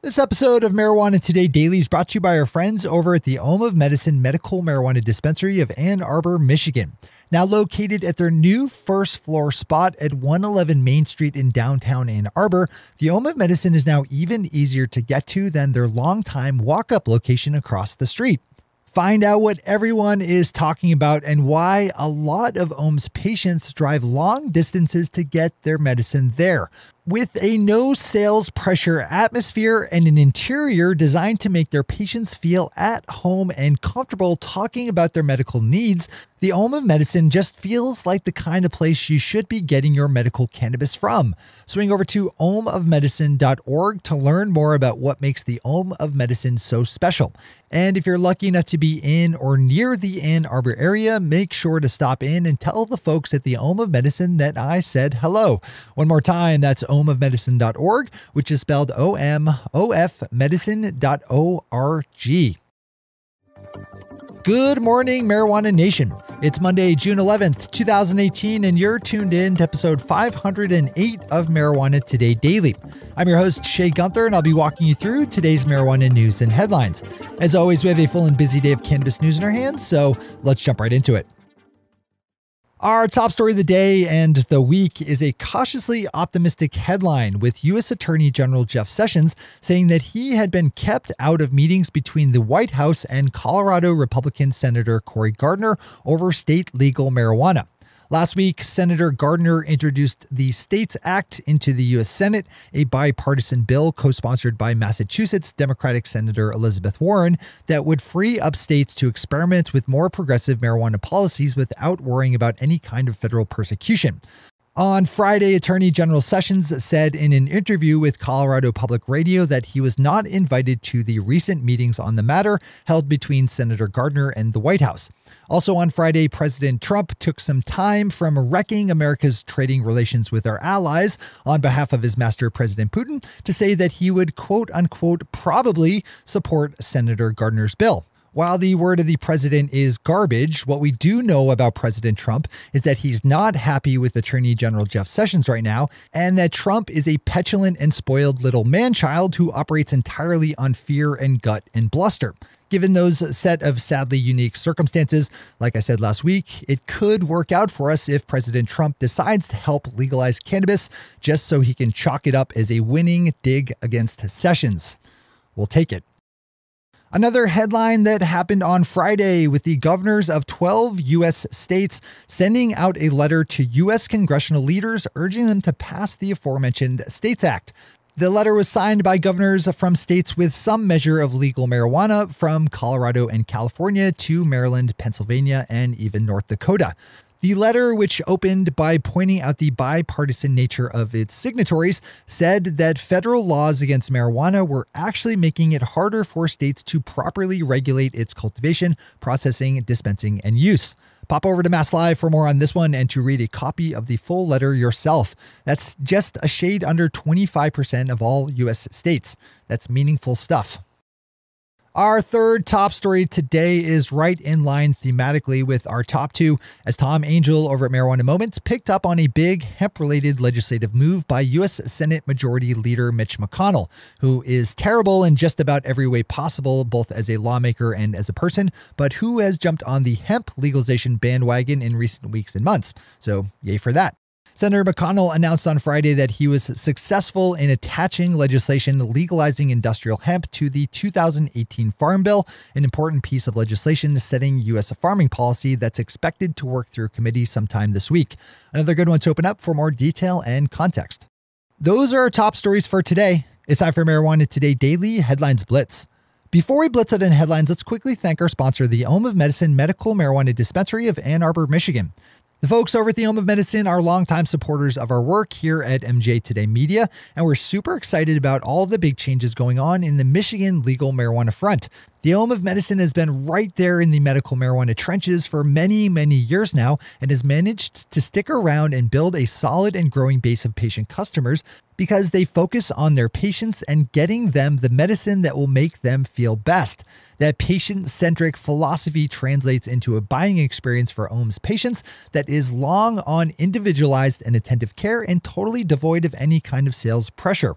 This episode of Marijuana Today Daily is brought to you by our friends over at the Home of Medicine Medical Marijuana Dispensary of Ann Arbor, Michigan. Now located at their new first floor spot at 111 Main Street in downtown Ann Arbor, the Home of Medicine is now even easier to get to than their longtime walk-up location across the street. Find out what everyone is talking about and why a lot of Ohm's patients drive long distances to get their medicine there. With a no sales pressure atmosphere and an interior designed to make their patients feel at home and comfortable talking about their medical needs, the Home of Medicine just feels like the kind of place you should be getting your medical cannabis from. Swing over to ohmofmedicine.org to learn more about what makes the Home of Medicine so special. And if you're lucky enough to be in or near the Ann Arbor area, make sure to stop in and tell the folks at the Home of Medicine that I said hello. One more time, that's ohmofmedicine.org, which is spelled omofmedicine.org. Good morning, Marijuana Nation. It's Monday, June 11th, 2018, and you're tuned in to episode 508 of Marijuana Today Daily. I'm your host, Shay Gunther, and I'll be walking you through today's marijuana news and headlines. As always, we have a full and busy day of cannabis news in our hands, so let's jump right into it. Our top story of the day and the week is a cautiously optimistic headline with U.S. Attorney General Jeff Sessions saying that he had been kept out of meetings between the White House and Colorado Republican Senator Cory Gardner over state legal marijuana. Last week, Senator Gardner introduced the STATES Act into the U.S. Senate, a bipartisan bill co-sponsored by Massachusetts Democratic Senator Elizabeth Warren that would free up states to experiment with more progressive marijuana policies without worrying about any kind of federal persecution. On Friday, Attorney General Sessions said in an interview with Colorado Public Radio that he was not invited to the recent meetings on the matter held between Senator Gardner and the White House. Also on Friday, President Trump took some time from wrecking America's trading relations with our allies on behalf of his master, President Putin, to say that he would, quote unquote, probably support Senator Gardner's bill. While the word of the president is garbage, what we do know about President Trump is that he's not happy with Attorney General Jeff Sessions right now, and that Trump is a petulant and spoiled little man-child who operates entirely on fear and gut and bluster. Given those set of sadly unique circumstances, like I said last week, it could work out for us if President Trump decides to help legalize cannabis just so he can chalk it up as a winning dig against Sessions. We'll take it. Another headline that happened on Friday with the governors of 12 U.S. states sending out a letter to U.S. congressional leaders urging them to pass the aforementioned STATES Act. The letter was signed by governors from states with some measure of legal marijuana, from Colorado and California to Maryland, Pennsylvania, and even North Dakota. The letter, which opened by pointing out the bipartisan nature of its signatories, said that federal laws against marijuana were actually making it harder for states to properly regulate its cultivation, processing, dispensing, and use. Pop over to Mass Live for more on this one and to read a copy of the full letter yourself. That's just a shade under 25% of all U.S. states. That's meaningful stuff. Our third top story today is right in line thematically with our top two, as Tom Angel over at Marijuana Moments picked up on a big hemp-related legislative move by U.S. Senate Majority Leader Mitch McConnell, who is terrible in just about every way possible, both as a lawmaker and as a person, but who has jumped on the hemp legalization bandwagon in recent weeks and months. So yay for that. Senator McConnell announced on Friday that he was successful in attaching legislation legalizing industrial hemp to the 2018 Farm Bill, an important piece of legislation setting U.S. farming policy that's expected to work through committee sometime this week. Another good one to open up for more detail and context. Those are our top stories for today. It's time for Marijuana Today Daily Headlines Blitz. Before we blitz out in headlines, let's quickly thank our sponsor, the Home of Medicine Medical Marijuana Dispensary of Ann Arbor, Michigan. The folks over at the Home of Medicine are longtime supporters of our work here at MJ Today Media, and we're super excited about all the big changes going on in the Michigan legal marijuana front. The Home of Medicine has been right there in the medical marijuana trenches for many, many years now and has managed to stick around and build a solid and growing base of patient customers because they focus on their patients and getting them the medicine that will make them feel best. That patient-centric philosophy translates into a buying experience for Ohm's patients that is long on individualized and attentive care and totally devoid of any kind of sales pressure.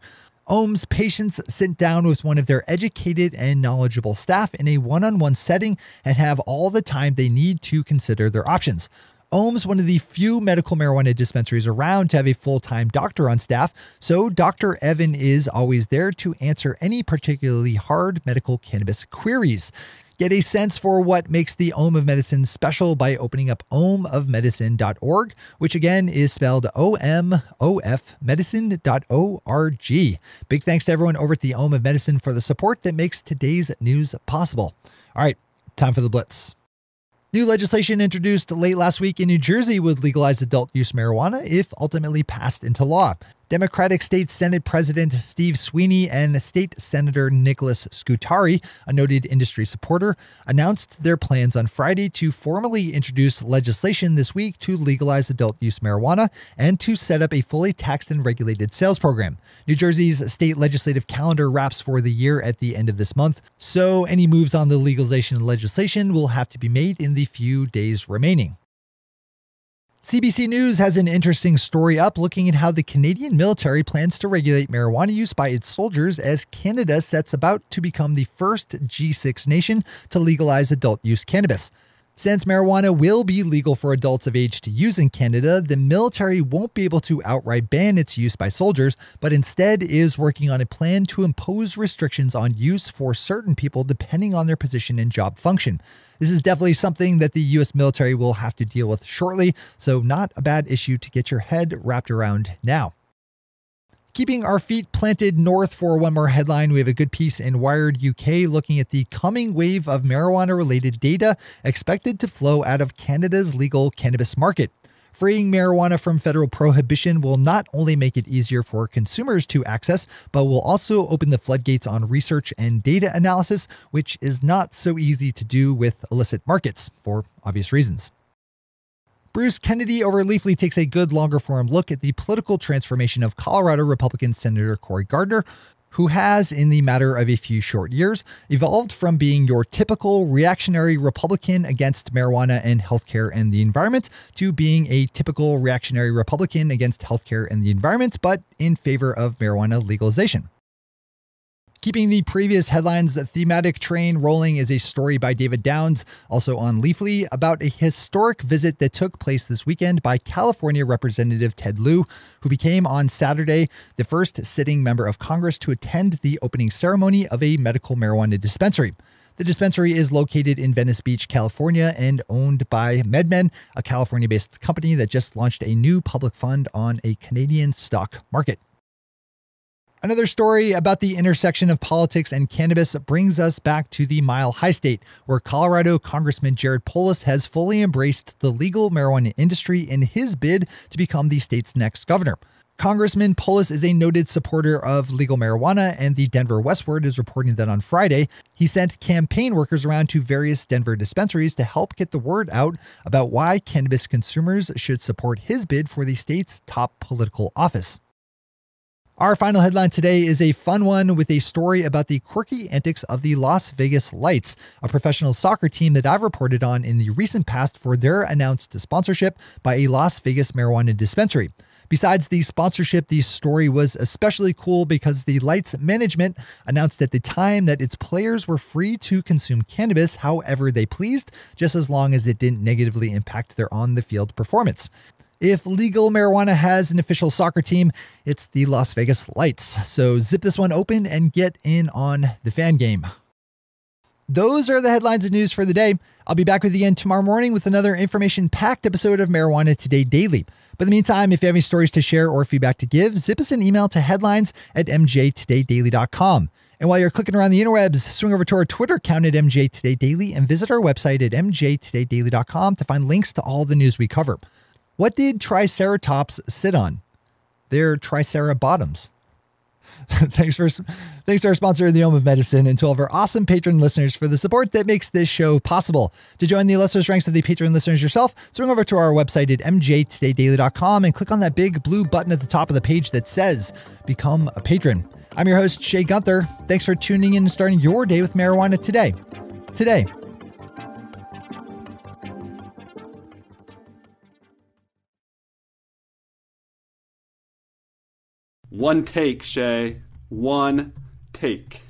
OHM's patients sit down with one of their educated and knowledgeable staff in a one-on-one setting and have all the time they need to consider their options. OHM's one of the few medical marijuana dispensaries around to have a full-time doctor on staff, so Dr. Evan is always there to answer any particularly hard medical cannabis queries. Get a sense for what makes the Ohm of Medicine special by opening up ohmofmedicine.org, which again is spelled O-M-O-F medicine.org. Big thanks to everyone over at the Ohm of Medicine for the support that makes today's news possible. All right, time for the Blitz. New legislation introduced late last week in New Jersey would legalize adult use marijuana if ultimately passed into law. Democratic State Senate President Steve Sweeney and State Senator Nicholas Scutari, a noted industry supporter, announced their plans on Friday to formally introduce legislation this week to legalize adult use marijuana and to set up a fully taxed and regulated sales program. New Jersey's state legislative calendar wraps for the year at the end of this month, so any moves on the legalization legislation will have to be made in the few days remaining. CBC News has an interesting story up looking at how the Canadian military plans to regulate marijuana use by its soldiers as Canada sets about to become the first G6 nation to legalize adult use cannabis. Since marijuana will be legal for adults of age to use in Canada, the military won't be able to outright ban its use by soldiers, but instead is working on a plan to impose restrictions on use for certain people depending on their position and job function. This is definitely something that the U.S. military will have to deal with shortly, so not a bad issue to get your head wrapped around now. Keeping our feet planted north for one more headline, we have a good piece in Wired UK looking at the coming wave of marijuana-related data expected to flow out of Canada's legal cannabis market. Freeing marijuana from federal prohibition will not only make it easier for consumers to access, but will also open the floodgates on research and data analysis, which is not so easy to do with illicit markets, for obvious reasons. Bruce Kennedy over Leafly takes a good longer-form look at the political transformation of Colorado Republican Senator Cory Gardner, who has, in the matter of a few short years, evolved from being your typical reactionary Republican against marijuana and healthcare and the environment to being a typical reactionary Republican against healthcare and the environment, but in favor of marijuana legalization. Keeping the previous headlines thematic train rolling is a story by David Downs, also on Leafly, about a historic visit that took place this weekend by California Representative Ted Lieu, who became on Saturday the first sitting member of Congress to attend the opening ceremony of a medical marijuana dispensary. The dispensary is located in Venice Beach, California, and owned by MedMen, a California-based company that just launched a new public fund on a Canadian stock market. Another story about the intersection of politics and cannabis brings us back to the Mile High State, where Colorado Congressman Jared Polis has fully embraced the legal marijuana industry in his bid to become the state's next governor. Congressman Polis is a noted supporter of legal marijuana, and the Denver Westword is reporting that on Friday, he sent campaign workers around to various Denver dispensaries to help get the word out about why cannabis consumers should support his bid for the state's top political office. Our final headline today is a fun one with a story about the quirky antics of the Las Vegas Lights, a professional soccer team that I've reported on in the recent past for their announced sponsorship by a Las Vegas marijuana dispensary. Besides the sponsorship, the story was especially cool because the Lights management announced at the time that its players were free to consume cannabis however they pleased, just as long as it didn't negatively impact their on-the-field performance. If legal marijuana has an official soccer team, it's the Las Vegas Lights. So zip this one open and get in on the fan game. Those are the headlines and news for the day. I'll be back with you again tomorrow morning with another information-packed episode of Marijuana Today Daily. But in the meantime, if you have any stories to share or feedback to give, zip us an email to headlines@mjtodaydaily.com. And while you're clicking around the interwebs, swing over to our Twitter account at mjtodaydaily and visit our website at mjtodaydaily.com to find links to all the news we cover. What did Triceratops sit on? Their Tricerabottoms. Thanks to our sponsor, the Ohm of Medicine, and to all of our awesome patron listeners for the support that makes this show possible. To join the illustrious ranks of the patron listeners yourself, swing over to our website at mjtodaydaily.com and click on that big blue button at the top of the page that says Become a Patron. I'm your host, Shay Gunther. Thanks for tuning in and starting your day with marijuana today. One take, Shay. one take.